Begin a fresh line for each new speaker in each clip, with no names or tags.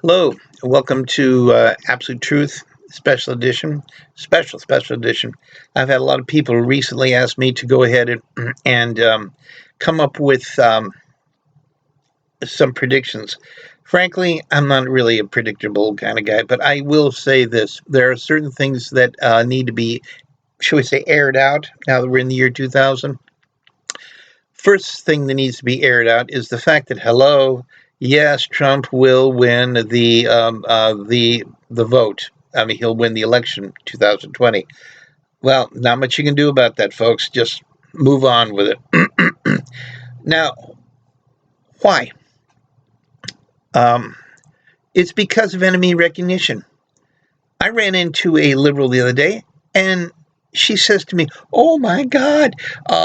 Hello, welcome to Absolute Truth Special Edition. Special edition. I've had a lot of people recently ask me to go ahead and come up with some predictions. Frankly, I'm not really a predictable kind of guy, but I will say this. There are certain things that need to be, shall we say, aired out now that we're in the year 2000. First thing that needs to be aired out is the fact that, hello, yes, Trump will win the vote. I mean, he'll win the election 2020. Well, not much you can do about that, folks. Just move on with it. Now, why? It's because of enemy recognition. I ran into a liberal the other day, and she says to me, "Oh my God,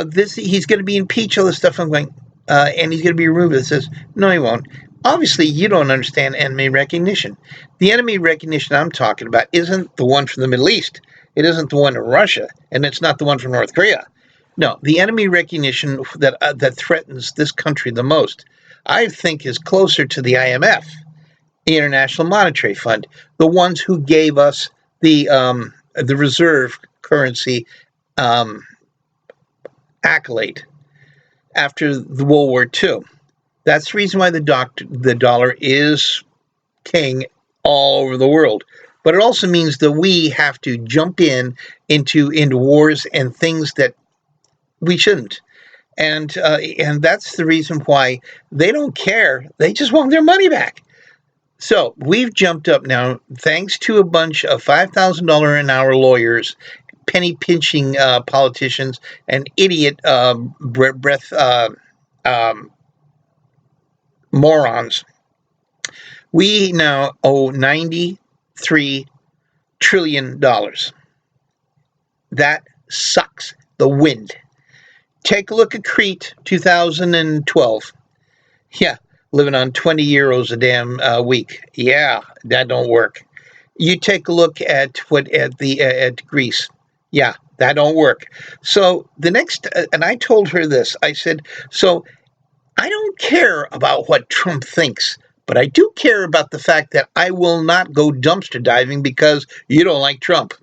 this he's going to be impeached, all this stuff." I'm going, and he's going to be removed. It says, "No, he won't." Obviously, you don't understand enemy recognition. The enemy recognition I'm talking about isn't the one from the Middle East. It isn't the one in Russia, and it's not the one from North Korea. No, the enemy recognition that threatens this country the most, I think, is closer to the IMF, the International Monetary Fund, the ones who gave us the reserve currency um, accolade after the World War II. That's the reason why the dollar is king all over the world. But it also means that we have to jump into wars and things that we shouldn't. And that's the reason why they don't care. They just want their money back. So we've jumped up now, thanks to a bunch of $5,000 an hour lawyers, penny pinching politicians, and idiot breath um, morons. We now owe $93 trillion. That sucks. The wind. Take a look at Crete 2012. Yeah, living on 20 euros a damn week. Yeah, that don't work. You take a look at at Greece. Yeah, that don't work. So the next, and I told her this. I said, so I don't care about what Trump thinks, but I do care about the fact that I will not go dumpster diving because you don't like Trump.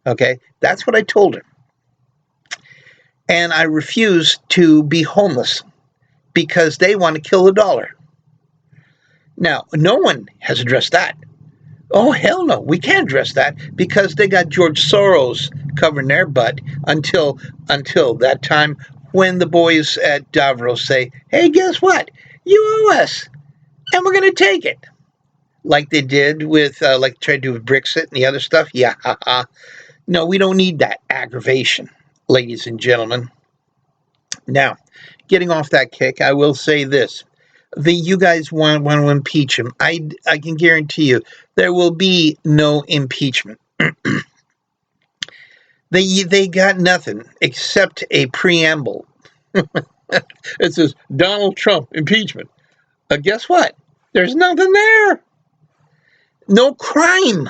Okay, that's what I told her. And I refuse to be homeless because they want to kill the dollar. Now, no one has addressed that. Oh, hell no, we can't address that because they got George Soros covering their butt until that time when the boys at Davros say, hey, guess what? You owe us, and we're going to take it. Like they did with, like tried to do with Brexit and the other stuff. Yeah, haha. No, we don't need that aggravation, ladies and gentlemen. Now, getting off that kick, I will say this. You guys want to impeach him. I can guarantee you there will be no impeachment. They got nothing except a preamble. It says Donald Trump impeachment. Guess what? There's nothing there. No crime.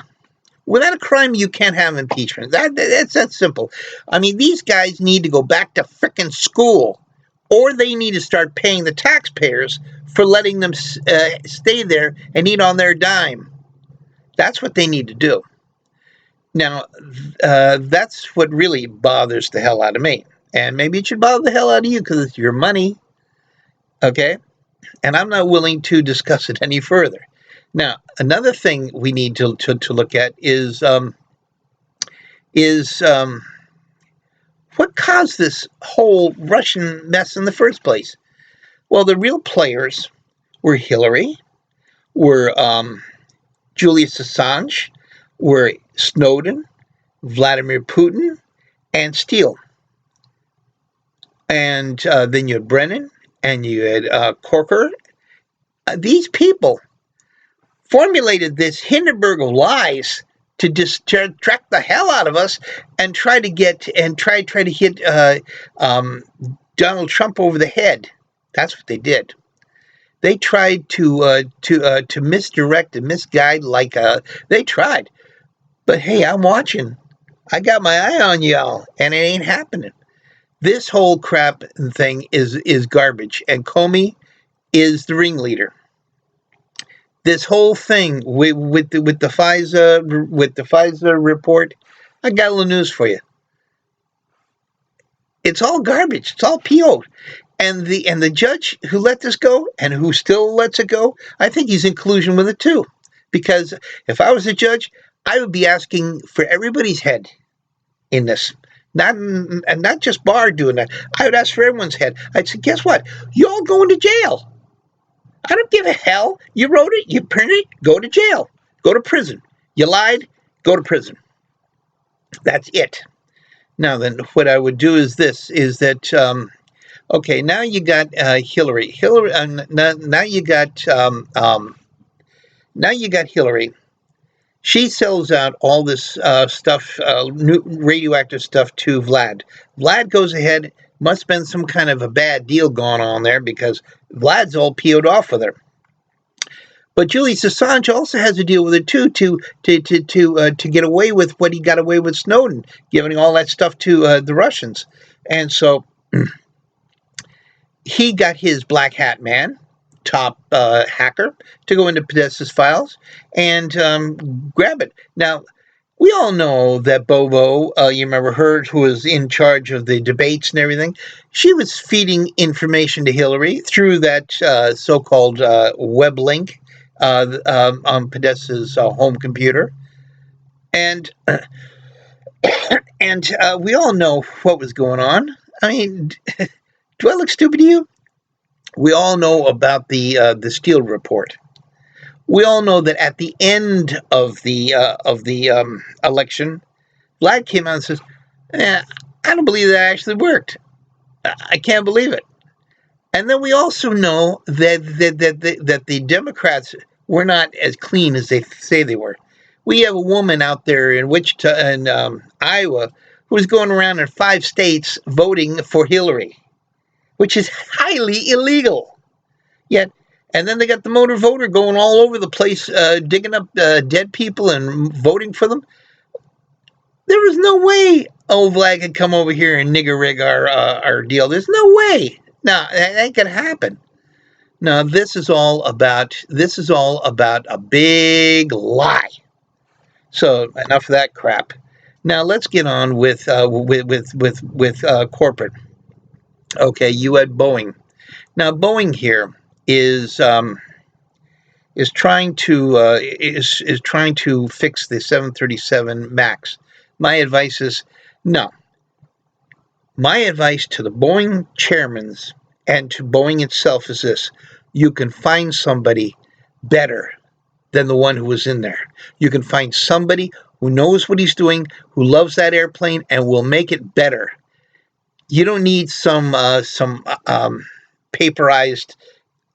Without a crime, you can't have impeachment. That's that simple. I mean, these guys need to go back to frickin' school, or they need to start paying the taxpayers for letting them stay there and eat on their dime. That's what they need to do. Now, that's what really bothers the hell out of me. And maybe it should bother the hell out of you because it's your money. Okay? And I'm not willing to discuss it any further. Now, another thing we need to look at is what caused this whole Russian mess in the first place? Well, the real players were Hillary, were Julius Assange, were Snowden, Vladimir Putin, and Steele. And then you had Brennan, and you had Corker. These people formulated this Hindenburg of lies to distract the hell out of us and try to hit Donald Trump over the head. That's what they did. They tried to misdirect and misguide they tried. But hey, I'm watching. I got my eye on y'all, and it ain't happening. This whole crap thing is garbage, and Comey is the ringleader. This whole thing with the FISA report, I got a little news for you. It's all garbage. It's all PO'd. And the judge who let this go and who still lets it go, I think he's in collusion with it too. Because if I was a judge, I would be asking for everybody's head in this. Not just Barr doing that. I would ask for everyone's head. I'd say, guess what? You all going to jail. I don't give a hell. You wrote it, you printed it, go to jail. Go to prison. You lied, go to prison. That's it. Now then, what I would do is this, is that, okay, now you got Hillary. Now you got Hillary. She sells out all this stuff, new radioactive stuff to Vlad. Vlad goes ahead, must been some kind of a bad deal going on there because Vlad's all PO'd off with her. But Julius Assange also has to deal with it too, to get away with what he got away with Snowden, giving all that stuff to the Russians, and so he got his black hat man, top hacker, to go into Podesta's files and grab it. Now, we all know that Bobo, you remember her, who was in charge of the debates and everything, she was feeding information to Hillary through that so-called web link on Podesta's home computer. And we all know what was going on. I mean, do I look stupid to you? We all know about the Steele report. We all know that at the end of the election, Vlad came out and says, "I don't believe that actually worked. I can't believe it." And then we also know that the Democrats were not as clean as they say they were. We have a woman out there in Wichita and Iowa who was going around in 5 states voting for Hillary, which is highly illegal. Yet, and then they got the motor voter going all over the place, digging up dead people and voting for them. There was no way old Vlad could come over here and nigger rig our deal. There's no way. No, that ain't gonna happen. No, this is all about a big lie. So enough of that crap. Now let's get on with corporate. Okay, you had Boeing. Now Boeing here is trying to is trying to fix the 737 Max. My advice is no. My advice to the Boeing chairmans and to Boeing itself is this: you can find somebody better than the one who was in there. You can find somebody who knows what he's doing, who loves that airplane, and will make it better. You don't need some paperized,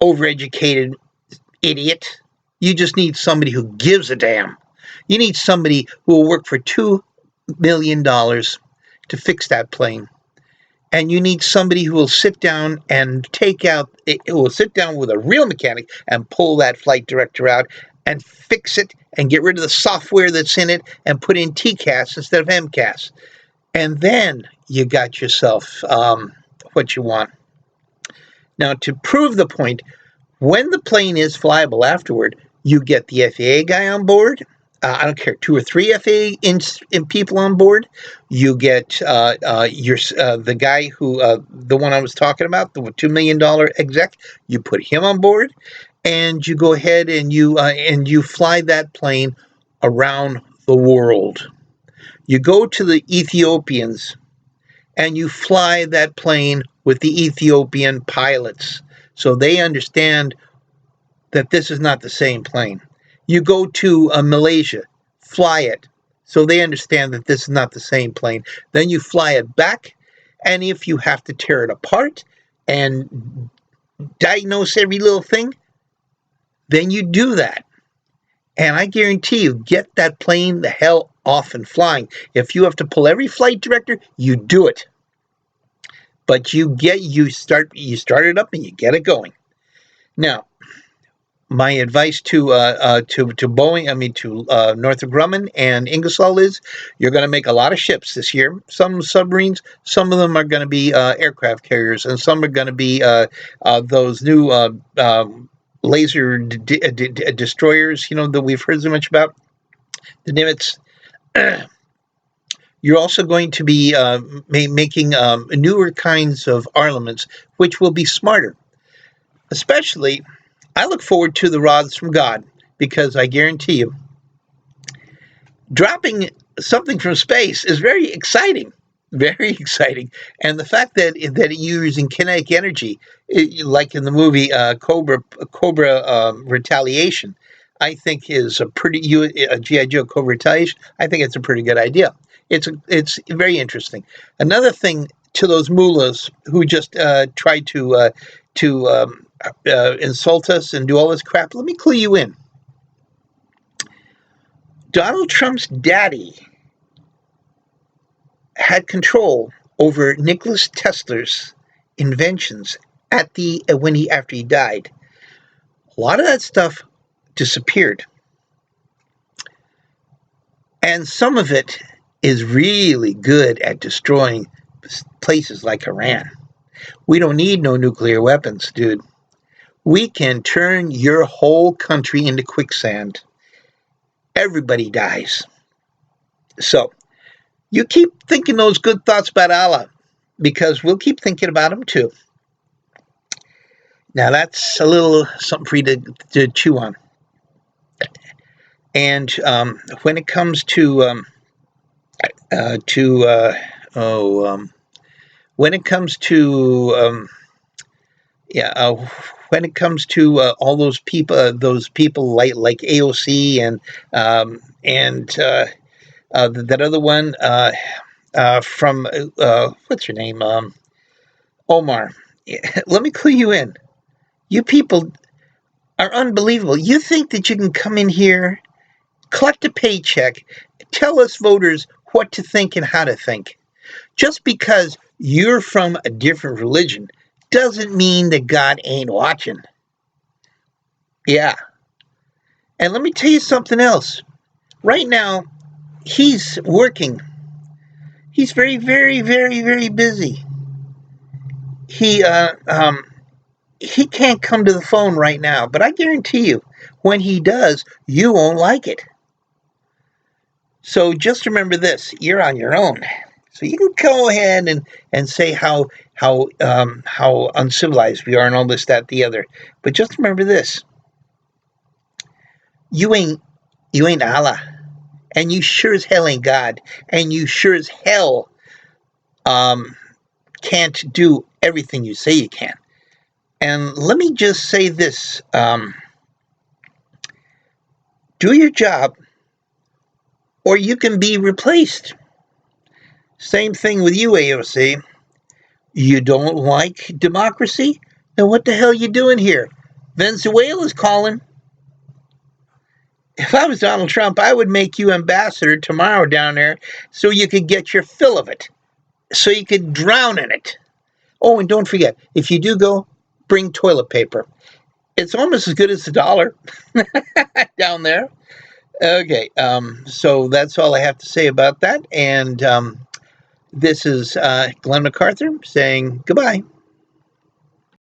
overeducated idiot. You just need somebody who gives a damn. You need somebody who will work for $2 million to fix that plane. And you need somebody who will sit down and will sit down with a real mechanic and pull that flight director out and fix it and get rid of the software that's in it and put in TCAS instead of MCAS. And then you got yourself what you want. Now, to prove the point, when the plane is flyable afterward, you get the FAA guy on board. I don't care, 2 or 3 FAA in people on board. You get the guy who, the one I was talking about, the $2 million exec. You put him on board, and you go ahead and you fly that plane around the world. You go to the Ethiopians, and you fly that plane with the Ethiopian pilots, so they understand that this is not the same plane. You go to Malaysia, fly it, so they understand that this is not the same plane. Then you fly it back, and if you have to tear it apart and diagnose every little thing, then you do that. And I guarantee you, get that plane the hell off and flying. If you have to pull every flight director, you do it. But you start it up and you get it going. Now, my advice to Boeing, to Northrop Grumman and Ingersoll is, you're going to make a lot of ships this year. Some submarines, some of them are going to be aircraft carriers, and some are going to be those new laser destroyers, that we've heard so much about, the Nimitz. You're also going to be making newer kinds of armaments, which will be smarter. Especially, I look forward to the rods from God, because I guarantee you, dropping something from space is very exciting. Very exciting. And the fact that you're using kinetic energy, like in the movie Cobra Retaliation, I think is a pretty G.I. Joe Cobra Retaliation. I think it's a pretty good idea. It's very interesting. Another thing to those mullahs who just tried to insult us and do all this crap, let me clue you in. Donald Trump's daddy had control over Nikola Tesla's inventions after he died. A lot of that stuff disappeared, and some of it is really good at destroying places like Iran. We don't need no nuclear weapons, dude. We can turn your whole country into quicksand. Everybody dies. So you keep thinking those good thoughts about Allah, because we'll keep thinking about him too. Now that's a little something for you to chew on. And when it comes to when it comes to when it comes to all those people like AOC and that other one from what's her name, Omar. Let me clue you in. You people are unbelievable. You think that you can come in here, collect a paycheck, tell us voters what to think and how to think. Just because you're from a different religion doesn't mean that God ain't watching. Yeah. And let me tell you something else. Right now, he's working. He's very, very, very, very busy. He can't come to the phone right now, but I guarantee you, when he does, you won't like it. So just remember this: you're on your own. So you can go ahead and say how uncivilized we are and all this, that, the other. But just remember this: you ain't Allah, and you sure as hell ain't God, and you sure as hell can't do everything you say you can. And let me just say this: do your job, or you can be replaced. Same thing with you, AOC. You don't like democracy? Then what the hell are you doing here? Venezuela's calling. If I was Donald Trump, I would make you ambassador tomorrow down there so you could get your fill of it, so you could drown in it. Oh, and don't forget, if you do go, bring toilet paper. It's almost as good as $1 down there. Okay, so that's all I have to say about that. And this is Glenn MacArthur saying goodbye.